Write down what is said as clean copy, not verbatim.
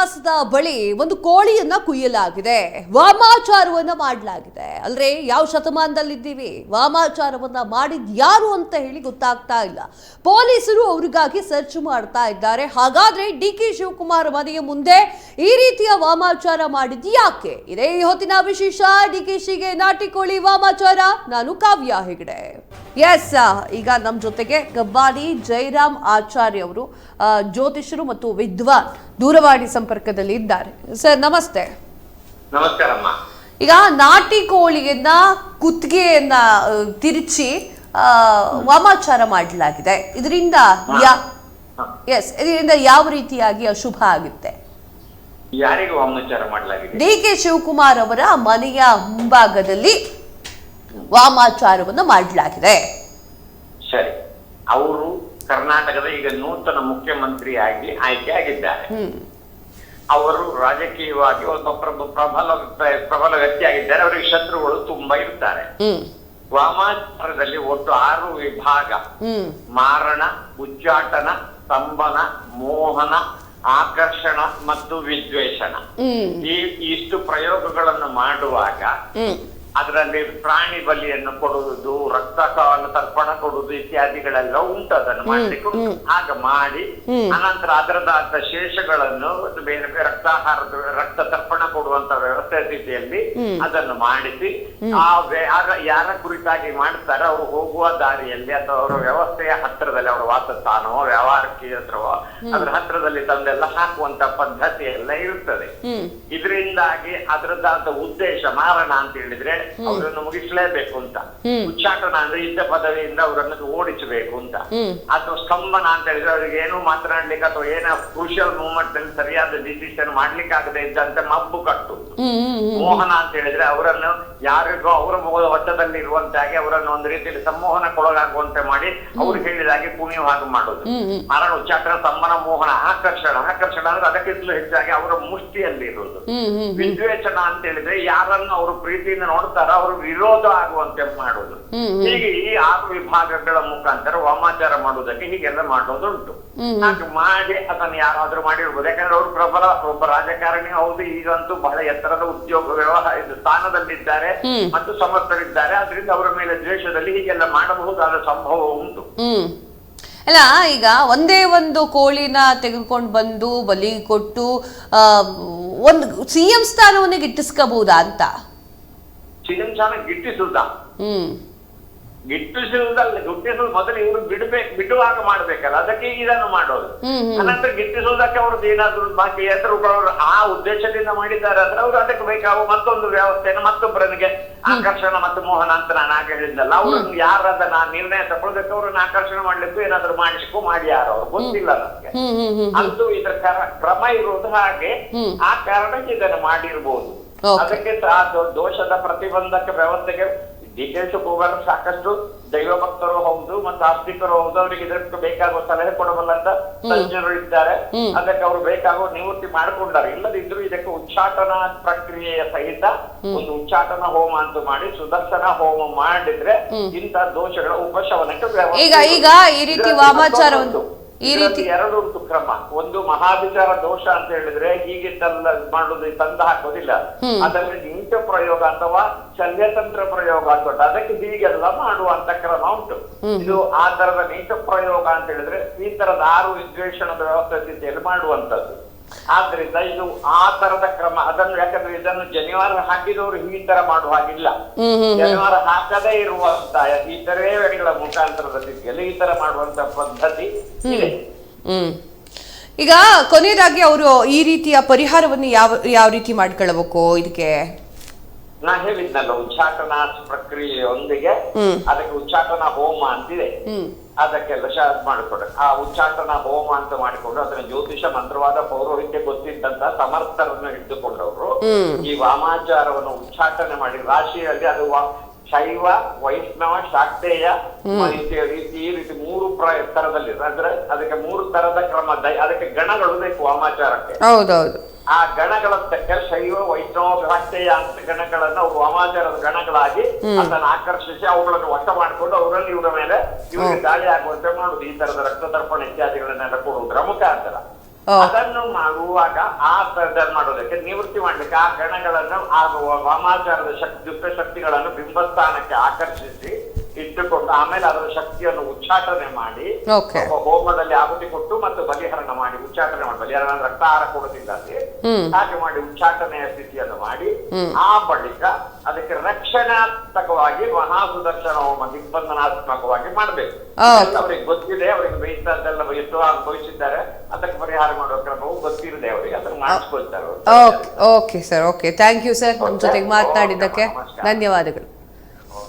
ಇತಿಹಾಸದ ಬಳಿ ಒಂದು ಕೋಳಿಯನ್ನ ಕುಯ್ಯಲಾಗಿದೆ, ವಾಮಾಚಾರವನ್ನ ಮಾಡಲಾಗಿದೆ. ಅಂದ್ರೆ ಯಾವ ಶತಮಾನದಲ್ಲಿದ್ದೀವಿ, ವಾಮಾಚಾರವನ್ನ ಮಾಡಿದ್ ಯಾರು ಅಂತ ಹೇಳಿ ಗೊತ್ತಾಗ್ತಾ ಇಲ್ಲ. ಪೊಲೀಸರು ಅವರಿಗಾಗಿ ಸರ್ಚ್ ಮಾಡ್ತಾ ಇದ್ದಾರೆ. ಹಾಗಾದ್ರೆ ಡಿ.ಕೆ. ಶಿವಕುಮಾರ್ ಮನೆಯ ಮುಂದೆ ಈ ರೀತಿಯ ವಾಮಾಚಾರ ಮಾಡಿದ್ ಯಾಕೆ? ಇದೇ ಈ ಹೊತ್ತಿನ ವಿಶೇಷ. ಡಿ.ಕೆ.ಶಿಗೆ ನಾಟಿ ಕೋಳಿ ವಾಮಾಚಾರ. ನಾನು ಕಾವ್ಯ ಹೆಗಡೆ. ಎಸ್, ಈಗ ನಮ್ಮ ಜೊತೆಗೆ ಗಬ್ಬಾಡಿ ಜಯರಾಮ್ ಆಚಾರ್ಯ ಅವರು, ಜ್ಯೋತಿಷರು ಮತ್ತು ವಿದ್ವಾನ್, ದೂರವಾಣಿ ಸಂಪರ್ಕದಲ್ಲಿ ಇದ್ದಾರೆ. ಸರ್ ನಮಸ್ತೆ. ನಮಸ್ಕಾರಮ್ಮ. ಈಗ ನಾಟಿ ಕೋಳಿಯನ್ನ ಕುತ್ತಿಗೆಯನ್ನ ತಿರುಚಿ ವಾಮಾಚಾರ ಮಾಡಲಾಗಿದೆ. ಇದರಿಂದ ಯಾವ ರೀತಿಯಾಗಿ ಅಶುಭ ಆಗುತ್ತೆ? ಯಾರಿಗೆ ವಾಮಾಚಾರ ಮಾಡಲಾಗಿದೆ? ಡಿ.ಕೆ. ಶಿವಕುಮಾರ್ ಅವರ ಮನೆಯ ಮುಂಭಾಗದಲ್ಲಿ ವಾಮಾಚಾರವನ್ನು ಮಾಡಲಾಗಿದೆ. ಸರಿ, ಅವರು ಕರ್ನಾಟಕದ ಈಗ ನೂತನ ಮುಖ್ಯಮಂತ್ರಿ ಆಗಿ ಆಯ್ಕೆ ಆಗಿದ್ದಾರೆ. ಅವರು ರಾಜಕೀಯವಾಗಿ ಒಂದು ಪ್ರಬಲ ವ್ಯಕ್ತಿ ಆಗಿದ್ದಾರೆ. ಅವರಿಗೆ ಶತ್ರುಗಳು ತುಂಬಾ ಇರ್ತಾರೆ. ವಾಮಾಚಾರದಲ್ಲಿ ಒಟ್ಟು 6 ವಿಭಾಗ: ಮಾರಣ, ಉಚ್ಚಾಟನ, ಸ್ತಂಭನ, ಮೋಹನ, ಆಕರ್ಷಣ ಮತ್ತು ವಿದ್ವೇಷಣ. ಇಷ್ಟು ಪ್ರಯೋಗಗಳನ್ನು ಮಾಡುವಾಗ ಅದರಲ್ಲಿ ಪ್ರಾಣಿ ಬಲಿಯನ್ನು ಕೊಡುವುದು, ರಕ್ತವನ್ನು ತರ್ಪಣ ಕೊಡುವುದು ಇತ್ಯಾದಿಗಳೆಲ್ಲ ಉಂಟು. ಅದನ್ನು ಮಾಡ್ಲಿಕ್ಕೆ ಉಂಟು. ಆಗ ಮಾಡಿ ಅನಂತರ ಅದರದಾದ ಶೇಷಗಳನ್ನು ಬೇರೆ ಬೇರೆ ರಕ್ತ ತರ್ಪಣ ಕೊಡುವಂತ ವ್ಯವಸ್ಥೆ ಸ್ಥಿತಿಯಲ್ಲಿ ಅದನ್ನು ಮಾಡಿಸಿ ಯಾರ ಕುರಿತಾಗಿ ಮಾಡ್ತಾರೆ ಅವರು ಹೋಗುವ ದಾರಿಯಲ್ಲಿ ಅಥವಾ ಅವರ ವ್ಯವಸ್ಥೆಯ ಹತ್ತಿರದಲ್ಲಿ, ಅವರ ವಾಸಸ್ಥಾನವೋ ವ್ಯವಹಾರಕ್ಕೆ ಹತ್ರವೋ ಅದ್ರ ಹತ್ತಿರದಲ್ಲಿ ತಂದೆಲ್ಲ ಹಾಕುವಂತ ಪದ್ಧತಿ ಎಲ್ಲ ಇರುತ್ತದೆ. ಇದರಿಂದಾಗಿ ಅದರದಾದ ಉದ್ದೇಶ ಮಾರಣ ಅಂತ ಹೇಳಿದ್ರೆ ಅವರನ್ನು ಮುಗಿಸಲೇಬೇಕು ಅಂತ, ಉಚ್ಚಾಟನ ಅಂದ್ರೆ ಯುದ್ಧ ಪದವಿಯಿಂದ ಅವರನ್ನು ಓಡಿಸಬೇಕು ಅಂತ, ಅಥವಾ ಸ್ತಂಭನ ಅಂತ ಹೇಳಿದ್ರೆ ಅವರಿಗೆ ಏನು ಮಾತನಾಡ್ಲಿಕ್ಕೆ ಅಥವಾ ಏನೋ ಕ್ರೂಷಿಯಲ್ ಮೂವ್ಮೆಂಟ್ ಅಲ್ಲಿ ಸರಿಯಾದ ಡಿಸಿಷನ್ ಮಾಡ್ಲಿಕ್ಕೆ ಆಗದೆ ಇದ್ದಂತೆ ಮಬ್ಬು ಕಟ್ಟು. ಮೋಹನ ಅಂತ ಹೇಳಿದ್ರೆ ಅವರನ್ನು ಯಾರಿಗೋ ಅವರ ವಶದಲ್ಲಿ ಇರುವಂತಾಗಿ ಅವರನ್ನು ಒಂದು ರೀತಿಯಲ್ಲಿ ಸಂಮೋಹನಕ್ಕೊಳಗಾಗುವಂತೆ ಮಾಡಿ ಅವ್ರು ಹೇಳಿದಾಗೆ ಕುಣಿಯುವ ಹಾಗೆ ಮಾಡೋದು. ಮರಣ, ಉಚ್ಚಾಟನ, ಸ್ತಂಭನ, ಮೋಹನ, ಆಕರ್ಷಣ ಅಂದ್ರೆ ಅದಕ್ಕಿಂತಲೂ ಹೆಚ್ಚಾಗಿ ಅವರ ಮುಷ್ಟಿಯಲ್ಲಿ ಇರುವುದು. ವಿದ್ವೇಷಣ ಅಂತ ಹೇಳಿದ್ರೆ ಯಾರನ್ನು ಅವರು ಪ್ರೀತಿಯಿಂದ ನೋಡ್ತಾರ ಅವರು ವಿರೋಧ ಆಗುವಂತೆ ಮಾಡುವುದು. ಹೀಗೆ ಈ 6 ವಿಭಾಗಗಳ ಮುಖಾಂತರ ವಾಮಾಚಾರ ಮಾಡುವುದಕ್ಕೆ ಹೀಗೆಲ್ಲ ಮಾಡೋದುಂಟು. ಹಾಗೆ ಮಾಡಿ ಅದನ್ನು ಯಾರಾದ್ರೂ ಮಾಡಿರ್ಬೋದು. ಯಾಕಂದ್ರೆ ಅವರು ಪ್ರಬಲ ಒಬ್ಬ ರಾಜಕಾರಣಿ ಹೌದು. ಈಗಂತೂ ಬಹಳ ಎತ್ತರದ ಉದ್ಯೋಗ ವ್ಯವಹಾರ ಸ್ಥಾನದಲ್ಲಿದ್ದಾರೆ ಮತ್ತು ಸಮರ್ಥರಿದ್ದಾರೆ. ಆದ್ರಿಂದ ಅವರ ಮೇಲೆ ದ್ವೇಷದಲ್ಲಿ ಹೀಗೆಲ್ಲ ಮಾಡಬಹುದಾದ ಸಂಭವ ಉಂಟು. ಅಲ್ಲ, ಈಗ ಒಂದೇ ಒಂದು ಕೋಳಿನ ತೆಗೆದುಕೊಂಡು ಬಂದು ಬಲಿ ಕೊಟ್ಟು ಒಂದು ಸಿಎಂ ಸ್ಥಾನವನ್ನೇ ಗಿಟ್ಟಿಸ್ಕೋಬಹುದಾ ಅಂತ? ಸಿಎಂ ಸ್ಥಾನ ಗಿಟ್ಟಿಸುವುದಾ? ಗಿಟ್ಟಿಸುವುದು ಮೊದಲು ಇವರು ಬಿಡುವಾಗ ಮಾಡ್ಬೇಕಲ್ಲ, ಅದಕ್ಕೆ ಇದನ್ನು ಮಾಡೋದು. ಅನಂತರ ಗಿಟ್ಟಿಸುವುದಕ್ಕೆ ಅವ್ರದ್ದು ಏನಾದ್ರು ಬಾಕಿ ಹೆಸರುಗಳು ಆ ಉದ್ದೇಶದಿಂದ ಮಾಡಿದ್ದಾರೆ ಅಂದ್ರೆ ಅವರು ಅದಕ್ಕೆ ಬೇಕಾಗುವ ಮತ್ತೊಂದು ವ್ಯವಸ್ಥೆಯನ್ನು ಮತ್ತೊಬ್ಬರನಿಗೆ ಆಕರ್ಷಣ ಮತ್ತು ಮೋಹನ ಅಂತ ನಾನು ಆಗ ಹೇಳಿದ್ದಲ್ಲ, ಅವ್ರನ್ನ ಯಾರದನ್ನ ನಿರ್ಣಯ ತಗೊಳ್ಳೋದಕ್ಕೆ ಅವ್ರನ್ನ ಆಕರ್ಷಣೆ ಮಾಡ್ಲಿಕ್ಕೂ ಏನಾದ್ರು ಮಾಡಿಸ್ಕೊ ಮಾಡ್ಯಾರ ಅವ್ರು ಗೊತ್ತಿಲ್ಲ ನಮ್ಗೆ. ಅಂತೂ ಇದರ ಕ್ರಮ ಇರುವುದು ಹಾಗೆ. ಆ ಕಾರಣಕ್ಕೆ ಇದನ್ನು ಮಾಡಿರ್ಬೋದು. ಅದಕ್ಕೆ ದೋಷದ ಪ್ರತಿಬಂಧಕ ವ್ಯವಸ್ಥೆಗೆ ಡಿ.ಕೆ. ಶಿವಕುಮಾರ್ ಸಾಕಷ್ಟು ದೈವ ಭಕ್ತರು ಹೌದು ಮತ್ತು ಆಸ್ತಿಕರು ಹೌದು. ಅವರಿಗೆ ಇದಕ್ಕೆ ಬೇಕಾಗುವ ಸಲಹೆ ಕೊಡಬಲ್ಲಂತ ತಜ್ಞರು ಇದ್ದಾರೆ. ಅದಕ್ಕೆ ಅವರು ಬೇಕಾಗುವ ನಿವೃತ್ತಿ ಮಾಡಿಕೊಂಡಾರೆ. ಇಲ್ಲದಿದ್ರು ಇದಕ್ಕೆ ಉಚ್ಚಾಟನ ಪ್ರಕ್ರಿಯೆಯ ಸಹಿತ ಒಂದು ಉಚ್ಚಾಟನ ಹೋಮ ಅಂತ ಮಾಡಿ ಸುದರ್ಶನ ಹೋಮ ಮಾಡಿದ್ರೆ ಇಂಥ ದೋಷಗಳ ಉಪಶಮನಕ್ಕೆ ಈಗ ಈ ರೀತಿ ವಾಮಾಚಾರವನ್ನು ಎರಡು ಉಂಟು ಕ್ರಮ. ಒಂದು ಮಹಾಭಿಚಾರ ದೋಷ ಅಂತ ಹೇಳಿದ್ರೆ ಹೀಗೆ ಮಾಡುದು ತಂದು ಹಾಕೋದಿಲ್ಲ. ಅದರಲ್ಲಿ ನೀಚ ಪ್ರಯೋಗ ಅಥವಾ ಶಲ್ಯತಂತ್ರ ಪ್ರಯೋಗ ಅಂತ ಅದಕ್ಕೆ ಹೀಗೆಲ್ಲ ಮಾಡುವಂತ ಕ್ರಮ ಉಂಟು. ಇದು ಆ ತರದ ನೀಚ ಪ್ರಯೋಗ ಅಂತ ಹೇಳಿದ್ರೆ ಈ ತರದ 6 ವಿದ್ವೇಷಣದ ವ್ಯವಸ್ಥೆ ಸ್ಥಿತಿಯಲ್ಲಿ ಮಾಡುವಂತದ್ದು. ಆದ್ರಿಂದ ಇದು ಆ ತರದ ಕ್ರಮ. ಅದನ್ನು ಯಾಕಂದ್ರೆ ಇದನ್ನು ಜನಿವಾರ ಹಾಕಿದವರು ಈ ತರ ಮಾಡುವ ಹಾಗಿಲ್ಲ. ಜನಿವಾರ ಹಾಕದೇ ಇರುವಂತ ಇತರೇ ವೇಳೆಗಳ ಮುಖಾಂತರದ ಸ್ಥಿತಿಯಲ್ಲಿ ಈ ತರ ಮಾಡುವಂತ ಪದ್ಧತಿ ಇದೆ. ಈಗ ಕೊನೆಯದಾಗಿ ಅವರು ಈ ರೀತಿಯ ಪರಿಹಾರವನ್ನು ಯಾವ ರೀತಿ ಮಾಡ್ಕೊಳ್ಬೇಕು? ಇದಕ್ಕೆ ನಾ ಹೇಳಿದ್ನಲ್ಲ, ಉಚ್ಚಾಟನ ಪ್ರಕ್ರಿಯೆಯೊಂದಿಗೆ ಅದಕ್ಕೆ ಉಚ್ಚಾಟನ ಹೋಮ ಅಂತಿದೆ. ಅದಕ್ಕೆಲ್ಲ ಮಾಡಿಕೊಡ ಆ ಉಚ್ಚಾಟನ ಹೋಮ ಅಂತ ಮಾಡಿಕೊಂಡು ಅದನ್ನ ಜ್ಯೋತಿಷ ಮಂತ್ರವಾದ ಪೌರೋಹಿತ್ಯ ಗೊತ್ತಿದ್ದಂತ ಸಮರ್ಥರನ್ನು ಇಟ್ಟುಕೊಂಡವರು ಈ ವಾಮಾಚಾರವನ್ನು ಉಚ್ಚಾಟನೆ ಮಾಡಿ ರಾಶಿಯಲ್ಲಿ ಅದು ಶೈವ, ವೈಷ್ಣವ, ಶಾಕ್ತೇಯ ಈ ರೀತಿ 3 ತರದಲ್ಲಿ ಅಂದ್ರೆ ಅದಕ್ಕೆ 3 ತರದ ಕ್ರಮ. ಅದಕ್ಕೆ ಗಣಗಳು ಬೇಕು ವಾಮಾಚಾರಕ್ಕೆ. ಆ ಗಣಗಳ ಶೈವ, ವೈಷ್ಣವ, ಶಾಕ್ತೇಯ ಅಂತ ಗಣಗಳನ್ನ ವಾಮಾಚಾರದ ಗಣಗಳಾಗಿ ಅದನ್ನು ಆಕರ್ಷಿಸಿ ಅವುಗಳನ್ನು ವಶ ಮಾಡಿಕೊಂಡು ಅವರಲ್ಲಿ ಇವರ ಮೇಲೆ ಇವರಿಗೆ ದಾಳಿ ಆಗುವಂತೆ ಮಾಡುದು. ಈ ತರದ ರಕ್ತ ತರ್ಪಣ ಇತ್ಯಾದಿಗಳನ್ನೆಲ್ಲ ಕೊಡುವುದರ ಮುಖಾಂತರ ಅದನ್ನು ಮಾಡುವಾಗ ಆ ಮಾಡೋದಕ್ಕೆ ನಿವೃತ್ತಿ ಮಾಡ್ಲಿಕ್ಕೆ ಆ ಗಣಗಳನ್ನು ಆಗುವ ವಾಮಾಚಾರದ ದುಷ್ಟ ಶಕ್ತಿಗಳನ್ನು ಬಿಂಬಸ್ಥಾನಕ್ಕೆ ಆಕರ್ಷಿಸಿ ಇಟ್ಟುಕೊಂಡು ಆಮೇಲೆ ಅದರ ಶಕ್ತಿಯನ್ನು ಉಚ್ಚಾಟನೆ ಮಾಡಿ ಹೋಮದಲ್ಲಿ ಆಹುತಿ ಕೊಟ್ಟು ಮತ್ತು ಬಲಿಹರಣ ಮಾಡಿ ಉಚ್ಚಾಟನೆ ಮಾಡಿ ಬಲಿಹರಣ ರಕ್ತಾಹಾರ ಕೊಡುತ್ತಿದ್ದಾರೆ ಹಾಗೆ ಮಾಡಿ ಉಚ್ಚಾಟನೆಯ ಸ್ಥಿತಿಯನ್ನು ಮಾಡಿ ಆ ಬಳಿಕ ಅದಕ್ಕೆ ರಕ್ಷಣಾತ್ಮಕವಾಗಿ ಮಹಾಸುದರ್ಶನ ಹೋಮ ದಿಗ್ಬಂಧನಾತ್ಮಕವಾಗಿ ಮಾಡ್ಬೇಕು. ಅವ್ರಿಗೆ ಗೊತ್ತಿದೆ, ಅವರಿಗೆ ಬೇಯಿಸಿದ್ದೆಲ್ಲ ಎಷ್ಟು ಅನುಭವಿಸಿದ್ದಾರೆ, ಅದಕ್ಕೆ ಪರಿಹಾರ ಮಾಡುವ ಕ್ರಮವು ಗೊತ್ತಿರದೆ ಅವರಿಗೆ ಅದನ್ನು ಮಾಡಿಸ್ಕೊಳ್ತಾರೆ. Okay sir, okay, thank you sir, ನಮ್ಮ ಜೊತೆಗೆ ಮಾತನಾಡಿದ್ದಕ್ಕೆ ಧನ್ಯವಾದಗಳು.